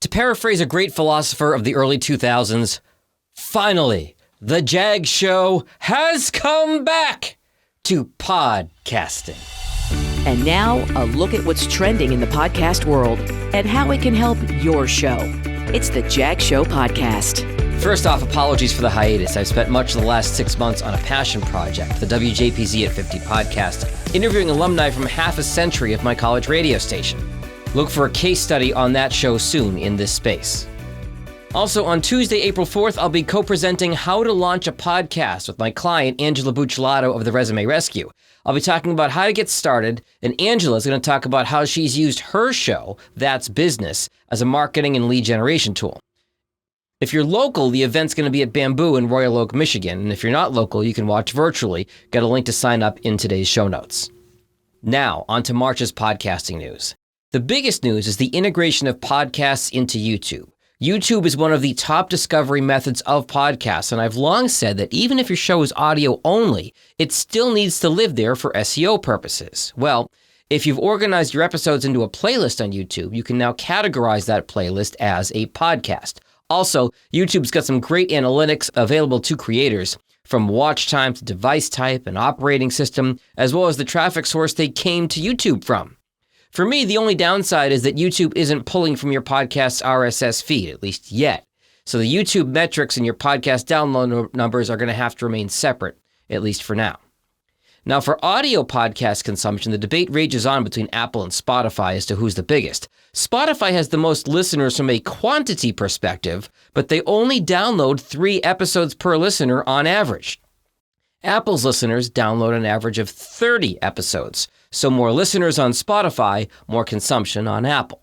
To paraphrase a great philosopher of the early 2000s, finally, the Jag Show has come back to podcasting. And now, a look at what's trending in the podcast world and how it can help your show. It's the Jag Show Podcast. First off, apologies for the hiatus. I've spent much of the last 6 months on a passion project, the WJPZ at 50 podcast, interviewing alumni from half a century of my college radio station. Look for a case study on that show soon in this space. Also, on Tuesday, April 4th, I'll be co-presenting How to Launch a Podcast with my client, Angela Buccellato of the Resume Rescue. I'll be talking about how to get started, and Angela's going to talk about how she's used her show, That's Business, as a marketing and lead generation tool. If you're local, the event's going to be at Bamboo in Royal Oak, Michigan, and if you're not local, you can watch virtually. Got a link to sign up in today's show notes. Now, on to March's podcasting news. The biggest news is the integration of podcasts into YouTube. YouTube is one of the top discovery methods of podcasts, and I've long said that even if your show is audio only, it still needs to live there for SEO purposes. Well, if you've organized your episodes into a playlist on YouTube, you can now categorize that playlist as a podcast. Also, YouTube's got some great analytics available to creators, from watch time to device type and operating system, as well as the traffic source they came to YouTube from. For me, the only downside is that YouTube isn't pulling from your podcast's RSS feed, at least yet. So the YouTube metrics and your podcast download numbers are going to have to remain separate, at least for now. Now, for audio podcast consumption, the debate rages on between Apple and Spotify as to who's the biggest. Spotify has the most listeners from a quantity perspective, but they only download 3 episodes per listener on average. Apple's listeners download an average of 30 episodes. So more listeners on Spotify, more consumption on Apple.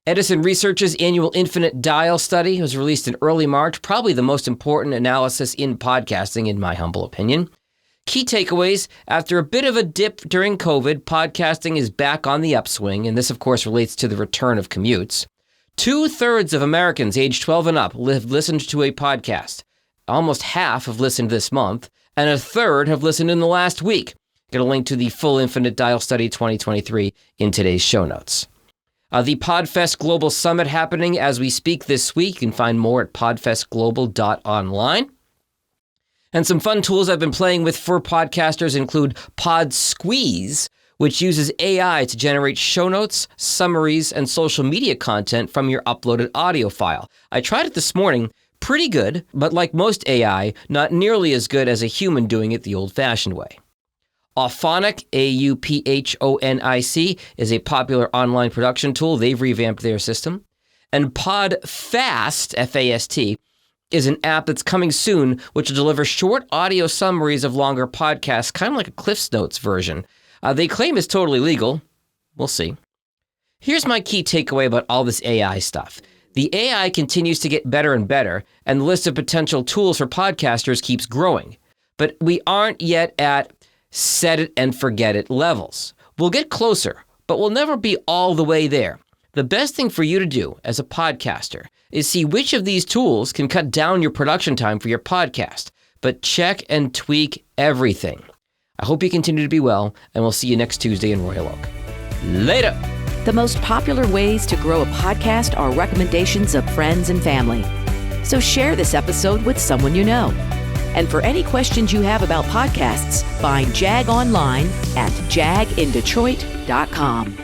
Edison Research's annual Infinite Dial study was released in early March, probably the most important analysis in podcasting, in my humble opinion. Key takeaways: after a bit of a dip during COVID, podcasting is back on the upswing, and this, of course, relates to the return of commutes. 2/3 of Americans aged 12 and up have listened to a podcast. Almost half have listened this month, and 1/3 have listened in the last week. Get a link to the full Infinite Dial Study 2023 in today's show notes. The Podfast Global Summit happening as we speak this week. You can find more at podfestglobal.online. And some fun tools I've been playing with for podcasters include Pod Squeeze, which uses AI to generate show notes, summaries, and social media content from your uploaded audio file. I tried it this morning. Pretty good, but like most AI, not nearly as good as a human doing it the old-fashioned way. Auphonic, Auphonic, is a popular online production tool. They've revamped their system. And Podfast, F-A-S-T, is an app that's coming soon, which will deliver short audio summaries of longer podcasts, kind of like a Cliff's Notes version. They claim it's totally legal. We'll see. Here's my key takeaway about all this AI stuff. The AI continues to get better and better, and the list of potential tools for podcasters keeps growing. But we aren't yet at set it and forget it levels. We'll get closer, but we'll never be all the way there. The best thing for you to do as a podcaster is see which of these tools can cut down your production time for your podcast, but check and tweak everything. I hope you continue to be well, and we'll see you next Tuesday in Royal Oak. Later! The most popular ways to grow a podcast are recommendations of friends and family. So share this episode with someone you know. And for any questions you have about podcasts, find Jag online at jagindetroit.com.